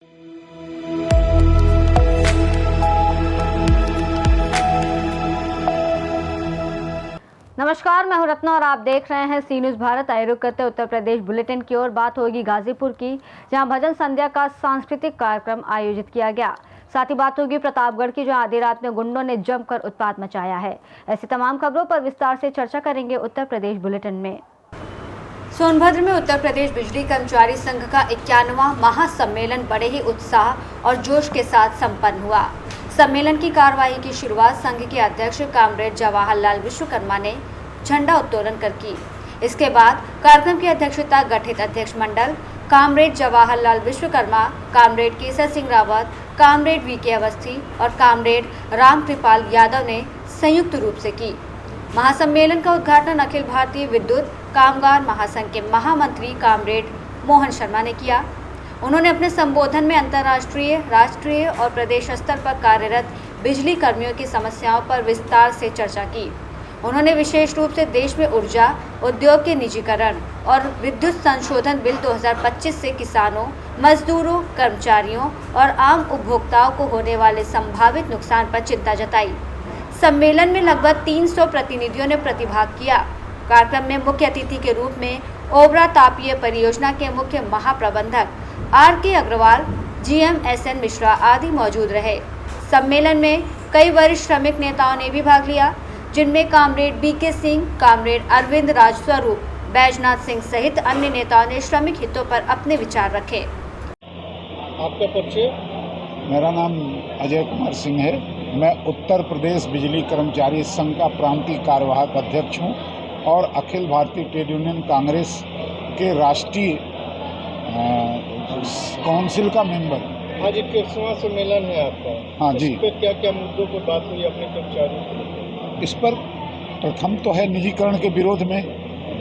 नमस्कार, मैं हूं रत्ना और आप देख रहे हैं सी न्यूज़ भारत। आए रुख करते उत्तर प्रदेश बुलेटिन की ओर। बात होगी गाजीपुर की, जहां भजन संध्या का सांस्कृतिक कार्यक्रम आयोजित किया गया। साथ ही बात होगी प्रतापगढ़ की, जहां आधी रात में गुंडों ने जमकर उत्पात मचाया है। ऐसी तमाम खबरों पर विस्तार से चर्चा करेंगे उत्तर प्रदेश बुलेटिन में। सोनभद्र में उत्तर प्रदेश बिजली कर्मचारी संघ का 51वां महासम्मेलन बड़े ही उत्साह और जोश के साथ संपन्न हुआ। सम्मेलन की कार्यवाही की शुरुआत संघ के अध्यक्ष कामरेड जवाहरलाल विश्वकर्मा ने झंडा उत्तोलन कर की। इसके बाद कार्यक्रम की अध्यक्षता गठित अध्यक्ष मंडल comrade Jawaharlal Vishwakarma, comrade Kesar Singh Rawat, comrade VK Awasthi और कामरेड रामकृपाल यादव ने संयुक्त रूप से की। महासम्मेलन का उद्घाटन अखिल भारतीय विद्युत कामगार महासंघ के महामंत्री कामरेड मोहन शर्मा ने किया। उन्होंने अपने संबोधन में अंतर्राष्ट्रीय, राष्ट्रीय और प्रदेश स्तर पर कार्यरत बिजली कर्मियों की समस्याओं पर विस्तार से चर्चा की। उन्होंने विशेष रूप से देश में ऊर्जा उद्योग के निजीकरण और विद्युत संशोधन बिल 2025 से किसानों, मजदूरों, कर्मचारियों और आम उपभोक्ताओं को होने वाले संभावित नुकसान पर चिंता जताई। सम्मेलन में लगभग 300 प्रतिनिधियों ने प्रतिभाग किया। कार्यक्रम में मुख्य अतिथि के रूप में ओबरा तापीय परियोजना के मुख्य महाप्रबंधक RK Agarwal, GM SN Mishra आदि मौजूद रहे। सम्मेलन में कई वरिष्ठ श्रमिक नेताओं ने भी भाग लिया, जिनमें comrade BK Singh, comrade Arvind Rajswarup, Baijnath Singh सहित अन्य नेताओं ने श्रमिक हितों पर अपने विचार रखे। आपका परिचय? मेरा नाम अजय कुमार सिंह है। मैं उत्तर प्रदेश बिजली कर्मचारी संघ का प्रांतीय कार्यवाहक अध्यक्ष हूं और अखिल भारतीय ट्रेड यूनियन कांग्रेस के राष्ट्रीय काउंसिल का मेंबर। आज 21वां सम्मेलन है आपका। हाँ जी। इस पर क्या क्या मुद्दों पर बात हुई अपने कर्मचारियों? इस पर प्रथम तो है निजीकरण के विरोध में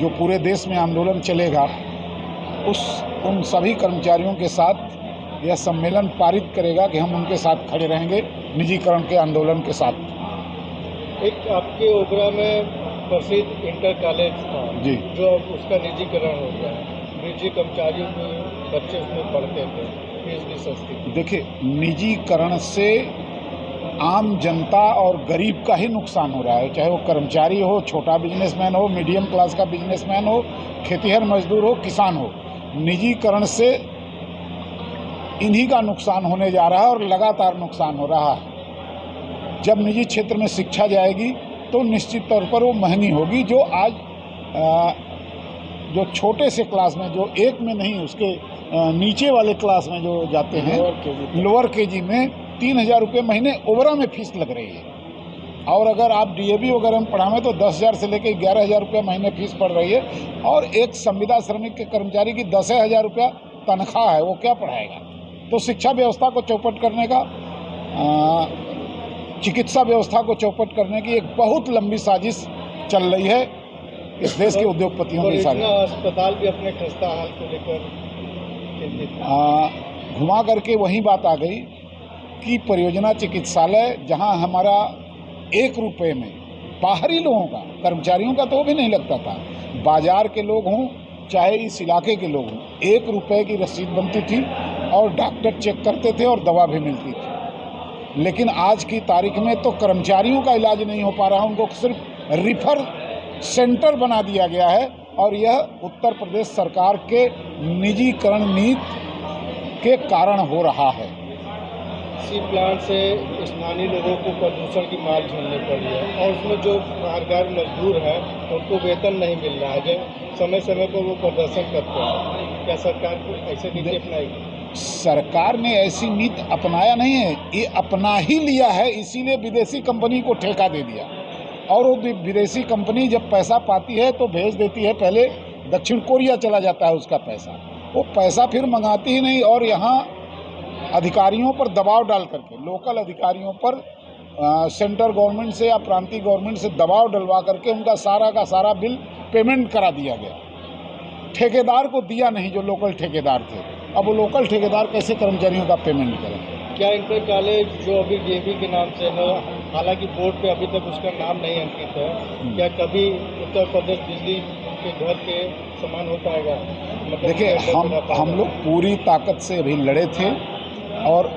जो पूरे देश में आंदोलन चलेगा, उन सभी कर्मचारियों के साथ यह सम्मेलन पारित करेगा कि हम उनके साथ खड़े रहेंगे निजीकरण के आंदोलन के साथ। एक आपके ओबरा में प्रसिद्ध इंटर कॉलेज था जी, जो अब उसका निजीकरण हो गया है। निजी कर्मचारियों के बच्चे उसमें पढ़ते थे, फीस भी सस्ती। देखिए, निजीकरण से आम जनता और गरीब का ही नुकसान हो रहा है, चाहे वो कर्मचारी हो, छोटा बिजनेसमैन हो, मीडियम क्लास का बिजनेसमैन हो, खेतीहर मजदूर हो, किसान हो। निजीकरण से इन्हीं का नुकसान होने जा रहा है और लगातार नुकसान हो रहा है। जब निजी क्षेत्र में शिक्षा जाएगी तो निश्चित तौर पर वो महंगी होगी। जो आज जो छोटे से क्लास में, जो एक में नहीं, उसके नीचे वाले क्लास में जो जाते हैं, लोअर केजी में 3,000 रुपये महीने ओबरा में फीस लग रही है। और अगर आप DAV वगैरह में पढ़ावें तो 10,000 से लेकर 11,000 रुपये महीने फीस पड़ रही है। और एक संविदा श्रमिक के कर्मचारी की 10,000 रुपया तनख्वाह है, वो क्या पढ़ाएगा? तो शिक्षा व्यवस्था को चौपट करने का, चिकित्सा व्यवस्था को चौपट करने की एक बहुत लंबी साजिश चल रही है इस देश के उद्योगपतियों के साथ। अस्पताल भी अपने खस्ता हाल को लेकर घुमा करके वही बात आ गई कि परियोजना चिकित्सालय जहां हमारा 1 रुपये में बाहरी लोगों का, कर्मचारियों का तो वो भी नहीं लगता था, बाजार के लोग हों चाहे इस इलाके के लोग हों, 1 रुपये की रसीद बनती थी और डॉक्टर चेक करते थे और दवा भी मिलती थी। लेकिन आज की तारीख में तो कर्मचारियों का इलाज नहीं हो पा रहा, उनको सिर्फ रिफर सेंटर बना दिया गया है। और यह उत्तर प्रदेश सरकार के निजीकरण नीति के कारण हो रहा है। इसी प्लांट से स्थानीय लोगों को प्रदूषण की मार झेलनी पड़ी है और उसमें जो कामगार मजदूर हैं उनको वेतन नहीं मिल रहा है, जो समय समय पर वो प्रदर्शन करते हैं। क्या सरकार को ऐसे नीति अपनाएगी? सरकार ने ऐसी नीति अपनाया नहीं है, ये अपना ही लिया है। इसीलिए विदेशी कंपनी को ठेका दे दिया और वो विदेशी कंपनी जब पैसा पाती है तो भेज देती है, पहले दक्षिण कोरिया चला जाता है उसका पैसा, वो पैसा फिर मंगाती ही नहीं। और यहाँ अधिकारियों पर दबाव डाल करके, लोकल अधिकारियों पर सेंट्रल गवर्नमेंट से या प्रांतीय गवर्नमेंट से दबाव डलवा करके उनका सारा का सारा बिल पेमेंट करा दिया गया। ठेकेदार को दिया नहीं, जो लोकल ठेकेदार थे। अब वो लोकल ठेकेदार कैसे कर्मचारियों का पेमेंट करें? क्या इंटर कॉलेज जो अभी DAV के नाम से है, हालांकि बोर्ड पे अभी तक उसका नाम नहीं अंकित है, क्या कभी उत्तर प्रदेश बिजली के घर के समान हो पाएगा? देखिए, हम लोग पूरी ताकत से अभी लड़े थे और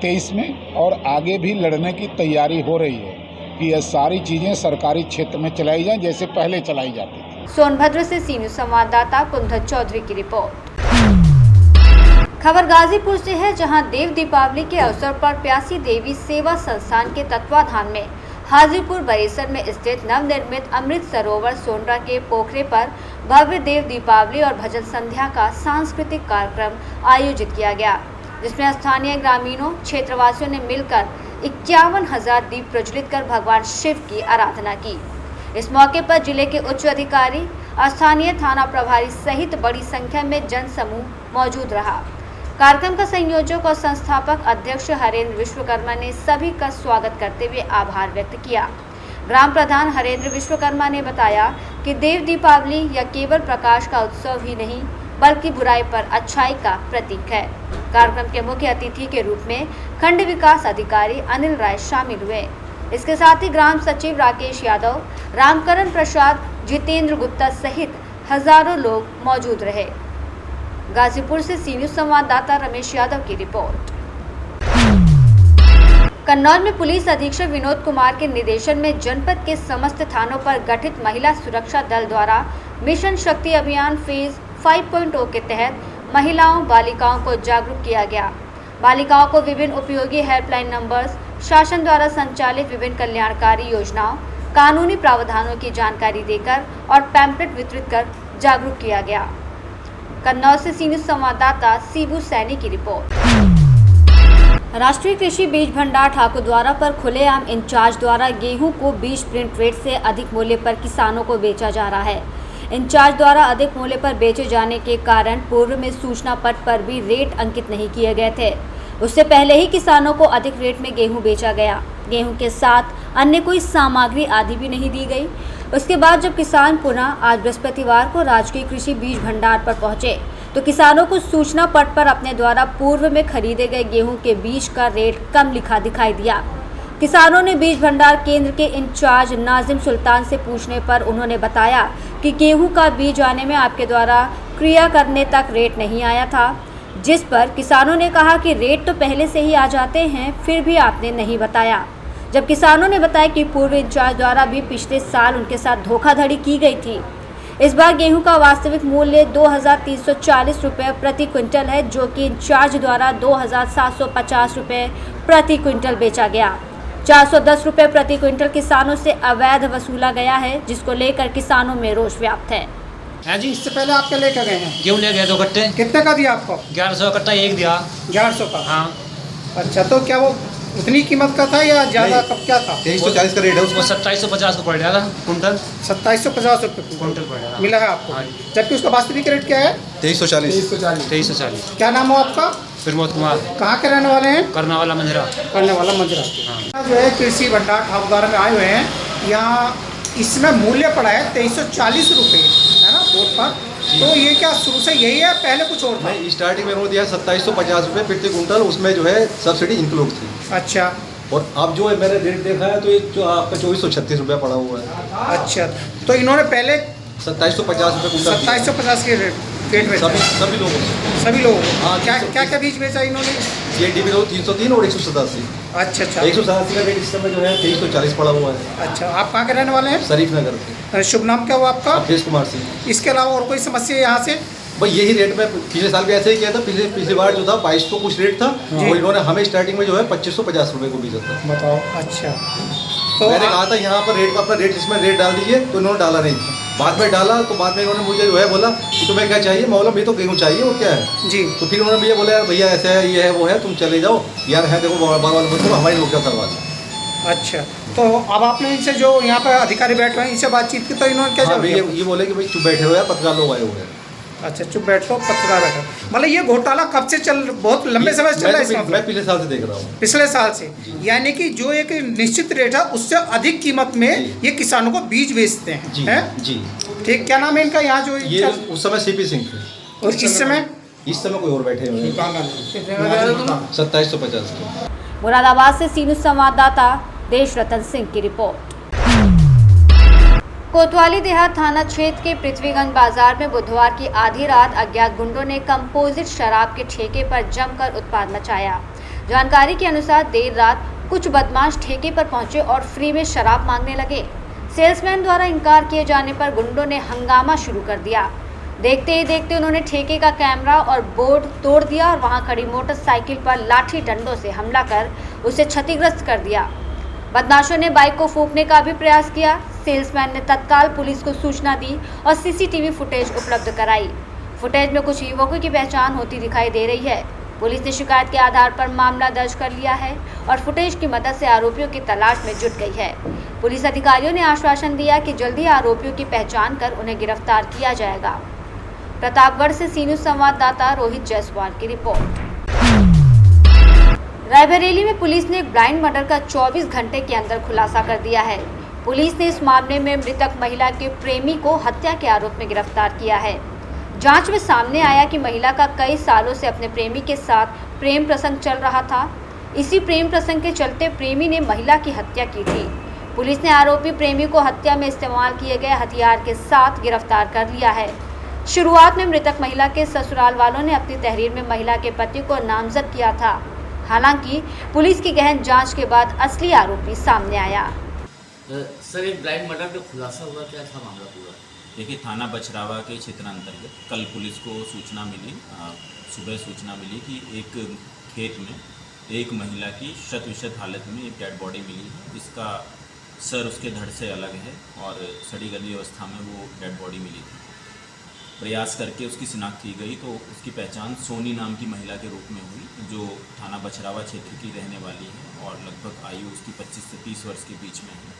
23 में और आगे भी लड़ने की तैयारी हो रही है कि यह सारी चीज़ें सरकारी क्षेत्र में चलाई जाएं जैसे पहले चलाई जाती थी। सोनभद्र से सी न्यूज़ संवाददाता कुंदन चौधरी की रिपोर्ट। खबर गाजीपुर से है, जहां देव दीपावली के अवसर पर प्यासी देवी सेवा संस्थान के तत्वाधान में हाजीपुर परिसर में स्थित नवनिर्मित अमृत सरोवर सोनरा के पोखरे पर भव्य देव दीपावली और भजन संध्या का सांस्कृतिक कार्यक्रम आयोजित किया गया, जिसमें स्थानीय ग्रामीणों क्षेत्रवासियों ने मिलकर 51,000 दीप प्रज्वलित कर भगवान शिव की आराधना की। इस मौके पर जिले के उच्च अधिकारी, स्थानीय थाना प्रभारी सहित बड़ी संख्या में जन समूह मौजूद रहा। कार्यक्रम का संयोजक और संस्थापक अध्यक्ष हरेंद्र विश्वकर्मा ने सभी का स्वागत करते हुए आभार व्यक्त किया। ग्राम प्रधान हरेंद्र विश्वकर्मा ने बताया कि देव दीपावली यह केवल प्रकाश का उत्सव ही नहीं बल्कि बुराई पर अच्छाई का प्रतीक है। कार्यक्रम के मुख्य अतिथि के रूप में खंड विकास अधिकारी अनिल राय शामिल हुए। इसके साथ ही ग्राम सचिव राकेश यादव, रामकरण प्रसाद, जितेंद्र गुप्ता सहित हजारों लोग मौजूद रहे। गाजीपुर से सी न्यूज़ संवाददाता रमेश यादव की रिपोर्ट। कन्नौज में पुलिस अधीक्षक विनोद कुमार के निर्देशन में जनपद के समस्त थानों पर गठित महिला सुरक्षा दल द्वारा मिशन शक्ति अभियान फेज 5.0 के तहत महिलाओं बालिकाओं को जागरूक किया गया। बालिकाओं को विभिन्न उपयोगी हेल्पलाइन नंबर्स, शासन द्वारा संचालित विभिन्न कल्याणकारी योजनाओं, कानूनी प्रावधानों की जानकारी देकर और पैम्पलेट वितरित कर जागरूक किया गया। कन्नौज से सी न्यूज़ संवाददाता सीबू सैनी की रिपोर्ट। राष्ट्रीय कृषि बीज भंडार ठाकुरद्वारा पर खुलेआम इंचार्ज द्वारा गेहूं को बीज प्रिंट रेट से अधिक मूल्य पर किसानों को बेचा जा रहा है। इंचार्ज द्वारा अधिक मूल्य पर बेचे जाने के कारण पूर्व में सूचना पट पर भी रेट अंकित नहीं किए गए थे। उससे पहले ही किसानों को अधिक रेट में गेहूं बेचा गया। गेहूं के साथ अन्य कोई सामग्री आदि भी नहीं दी गई। उसके बाद जब किसान पुनः आज बृहस्पतिवार को राजकीय कृषि बीज भंडार पर पहुंचे तो किसानों को सूचना पट पर अपने द्वारा पूर्व में खरीदे गए गेहूं के बीज का रेट कम लिखा दिखाई दिया। किसानों ने बीज भंडार केंद्र के इंचार्ज नाजिम सुल्तान से पूछने पर उन्होंने बताया कि गेहूं का बीज आने में आपके द्वारा क्रिया करने तक रेट नहीं आया था, जिस पर किसानों ने कहा कि रेट तो पहले से ही आ जाते हैं, फिर भी आपने नहीं बताया। जब किसानों ने बताया कि पूर्व इंचार्ज द्वारा भी पिछले साल उनके साथ धोखाधड़ी की गई थी। इस बार गेहूं का वास्तविक मूल्य 2,340 रुपये प्रति क्विंटल है, जो कि इंचार्ज द्वारा 2,750 रुपये प्रति क्विंटल बेचा गया। 410 रुपये प्रति क्विंटल किसानों से अवैध वसूला गया है, जिसको लेकर किसानों में रोष व्याप्त है। हाँ जी, इससे पहले आप क्या लेकर गए हैं? गेहूँ ले गए 2 कट्टे। कितने का दिया आपको? 1100 कट्टा एक दिया। 1100 का? हाँ। अच्छा, तो क्या वो उतनी कीमत का था या ज़्यादा कब क्या था? 2340 का रेट है उसको। 2750 को पड़ रहा था कुंटल। 2750 रुपये कुंटल पड़ रहा मिला है आपको? हाँ। जबकि उसका वास्तविक रेट क्या है? 2340। क्या नाम हो आपका? प्रमोद कुमार। कहाँ के रहने वाले हैं? करना वाला मंजरा। करने वाला मंजरा। हाँ। जो है कृषि भंडार ठाकुरद्वारा में आए हुए हैं। यहाँ इसमें मूल्य पड़ा है 2340 रुपये, है ना, बोर्ड पर। तो ये क्या शुरू से यही है, पहले कुछ और था? नहीं, स्टार्टिंग में उन्होंने दिया 2750 रुपये प्रति कुंटल, उसमें जो है सब्सिडी इंक्लूड थी। अच्छा। और अब जो है मैंने रेट देखा है तो ये जो आपका 2436 रुपये पड़ा हुआ है। अच्छा, तो इन्होंने पहले 2750 रुपये कुंटल 2750 के रेट बेचा? सभी लोगों से। सभी लोगों हाँ, क्या क्या क्या बीज बेचा इन्होंने? ये DB 303 और 187। अच्छा अच्छा। 187 का रेट इस समय जो है 2340 पड़ा हुआ है। अच्छा, आप कहाँ के रहने वाले हैं? शरीफ नगर के। शुभ नाम क्या हुआ आपका? अवधेश कुमार सिंह। इसके अलावा और कोई समस्या है यहाँ से? भाई यही रेट में पिछले साल भी ऐसे ही किया था। पिछली बार जो था 2200 कुछ रेट था, और इन्होंने हमें स्टार्टिंग में जो है 2550 रुपये को बेचा था। बताओ। अच्छा, तो मैंने कहा था यहाँ पर रेट अपना रेट इसमें रेट डाल दीजिए, तो इन्होंने डाला नहीं था। बाद में डाला तो बाद में इन्होंने मुझे जो है बोला कि तुम्हें क्या चाहिए? मैं बोला मुझे तो गेहूँ चाहिए, और क्या है जी। तो फिर उन्होंने मुझे बोला यार भैया ऐसे है, ये है, वो है, तुम चले जाओ यार, है देखो बार बार मतलब हमारी नौकरी करवा। अच्छा, तो अब आपने इनसे जो यहाँ पर अधिकारी बैठे हैं इनसे बातचीत की, तो इन्होंने क्या जवाब दिया? ये बोले कि भाई चुप बैठे हो यार, पत्रकार लोग आए हुए हैं। अच्छा, चुप बैठो, पत्रकार बैठो। मतलब ये घोटाला कब से बहुत लंबे समय से चल रहा है इसका? मैं पिछले साल से देख रहा हूँ। पिछले साल से, यानी कि जो एक निश्चित रेट है उससे अधिक कीमत में ये किसानों को बीज बेचते हैं। जी हैं? जी। ठीक, क्या नाम है इनका यहाँ जो? ये उस समय CP सिंह थे। और इस समय कोई और बैठे हुए हैं। 2750 के। मुरादाबाद से सी न्यूज़ संवाददाता देश रतन सिंह की रिपोर्ट। कोतवाली देहात थाना क्षेत्र के पृथ्वीगंज बाजार में बुधवार की आधी रात अज्ञात गुंडों ने कंपोजिट शराब के ठेके पर जमकर उत्पात मचाया। जानकारी के अनुसार देर रात कुछ बदमाश ठेके पर पहुंचे और फ्री में शराब मांगने लगे। सेल्समैन द्वारा इनकार किए जाने पर गुंडों ने हंगामा शुरू कर दिया। देखते ही देखते उन्होंने ठेके का कैमरा और बोर्ड तोड़ दिया और वहां खड़ी मोटरसाइकिल पर लाठी डंडों से हमला कर उसे क्षतिग्रस्त कर दिया। बदमाशों ने बाइक को फूंकने का भी प्रयास किया। सेल्समैन ने तत्काल पुलिस को सूचना दी और सीसीटीवी फुटेज उपलब्ध कराई। फुटेज में कुछ युवकों की पहचान होती दिखाई दे रही है। पुलिस ने शिकायत के आधार पर मामला दर्ज कर लिया है और फुटेज की मदद से आरोपियों की तलाश में जुट गई है। पुलिस अधिकारियों ने आश्वासन दिया कि जल्द ही आरोपियों की पहचान कर उन्हें गिरफ्तार किया जाएगा। प्रतापगढ़ से सी न्यूज़ संवाददाता रोहित जायसवाल की रिपोर्ट। रायबरेली में पुलिस ने एक ब्लाइंड मर्डर का 24 घंटे के अंदर खुलासा कर दिया है। पुलिस ने इस मामले में मृतक महिला के प्रेमी को हत्या के आरोप में गिरफ्तार किया है। जांच में सामने आया कि महिला का कई सालों से अपने प्रेमी के साथ प्रेम प्रसंग चल रहा था। इसी प्रेम प्रसंग के चलते प्रेमी ने महिला की हत्या की थी। पुलिस ने आरोपी प्रेमी को हत्या में इस्तेमाल किए गए हथियार के साथ गिरफ्तार कर लिया है। शुरुआत में मृतक महिला के ससुराल वालों ने अपनी तहरीर में महिला के पति को नामजद किया था। हालांकि पुलिस की गहन जांच के बाद असली आरोपी सामने आया। सर, एक ब्लाइंड मर्डर का खुलासा हुआ, क्या था मामला पूरा? देखिए, थाना बछरावा के क्षेत्रांतर्गत कल पुलिस को सूचना मिली, सुबह सूचना मिली कि एक खेत में एक महिला की शत-विशत हालत में एक डेड बॉडी मिली है, जिसका सर उसके धड़ से अलग है और सड़ी गली अवस्था में वो डेड बॉडी मिली थी। प्रयास करके उसकी शिनाख्त की गई तो उसकी पहचान सोनी नाम की महिला के रूप में हुई, जो थाना बछरावा क्षेत्र की रहने वाली है और लगभग आयु उसकी 25 से 30 वर्ष के बीच में है।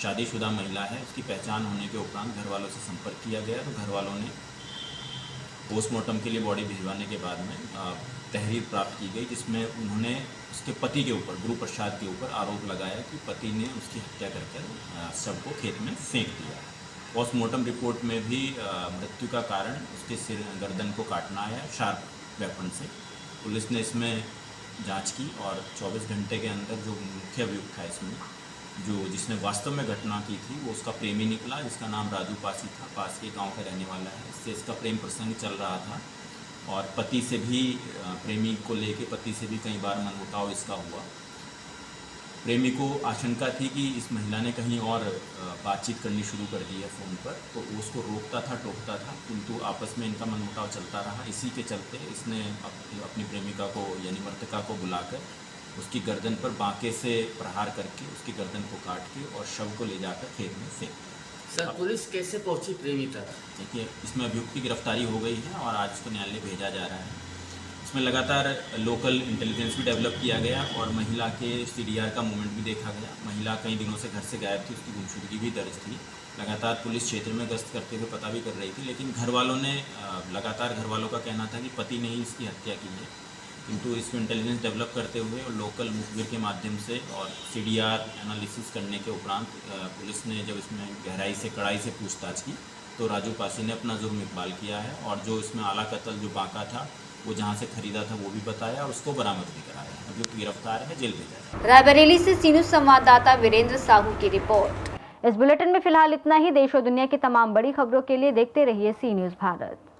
शादीशुदा महिला है। उसकी पहचान होने के उपरांत घर वालों से संपर्क किया गया तो घर वालों ने पोस्टमार्टम के लिए बॉडी भिजवाने के बाद में तहरीर प्राप्त की गई, जिसमें उन्होंने उसके पति के ऊपर, गुरु प्रसाद के ऊपर आरोप लगाया कि पति ने उसकी हत्या करके शव को खेत में फेंक दिया। पोस्टमार्टम रिपोर्ट में भी मृत्यु का कारण उसके सिर गर्दन को काटना आया शार्प वेपन से। पुलिस ने इसमें जांच की और 24 घंटे के अंदर जो मुख्य अभियुक्त था इसमें, जिसने वास्तव में घटना की थी, वो उसका प्रेमी निकला, जिसका नाम राजू पासी था, पास के गांव का रहने वाला है। इससे इसका प्रेम प्रसंग चल रहा था और पति से भी, प्रेमी को लेके पति से भी कई बार मनमुटाव इसका हुआ। प्रेमी को आशंका थी कि इस महिला ने कहीं और बातचीत करनी शुरू कर दी है फ़ोन पर, तो वो उसको रोकता था, टोकता था, किंतु आपस में इनका मनमुटाव चलता रहा। इसी के चलते इसने अपनी प्रेमिका को यानी मृतका को बुलाकर उसकी गर्दन पर बांके से प्रहार करके उसकी गर्दन को काट के और शव को ले जाकर खेत में फेंक दिया। सर, पुलिस कैसे पहुंची प्रेमी तक? देखिए, इसमें अभियुक्त की गिरफ्तारी हो गई है और आज उसको न्यायालय भेजा जा रहा है। इसमें लगातार लोकल इंटेलिजेंस भी डेवलप किया गया और महिला के CDR का मूवमेंट भी देखा गया। महिला कई दिनों से घर से गायब थी, उसकी गुमशुदगी भी दर्ज थी। लगातार पुलिस क्षेत्र में गश्त करते हुए पता भी कर रही थी, लेकिन घर वालों ने लगातार घर वालों का कहना था कि पति ने ही इसकी हत्या की है, किंतु इसमें इंटेलिजेंस डेवलप करते हुए और लोकल मुखबिर के माध्यम से और CDR एनालिसिस करने के उपरांत पुलिस ने जब इसमें गहराई से, कड़ाई से पूछताछ की तो राजू पासी ने अपना जुर्म इकबाल किया है और जो इसमें आला कत्ल जो बांका था वो जहां से खरीदा था वो भी बताया और उसको बरामद भी कराया। अभियुक्त गिरफ्तार है, जेल भेजा है। रायबरेली से सी न्यूज़ संवाददाता वीरेंद्र साहू की रिपोर्ट। इस बुलेटिन में फिलहाल इतना ही। देश और दुनिया की तमाम बड़ी खबरों के लिए देखते रहिए सी न्यूज़ भारत।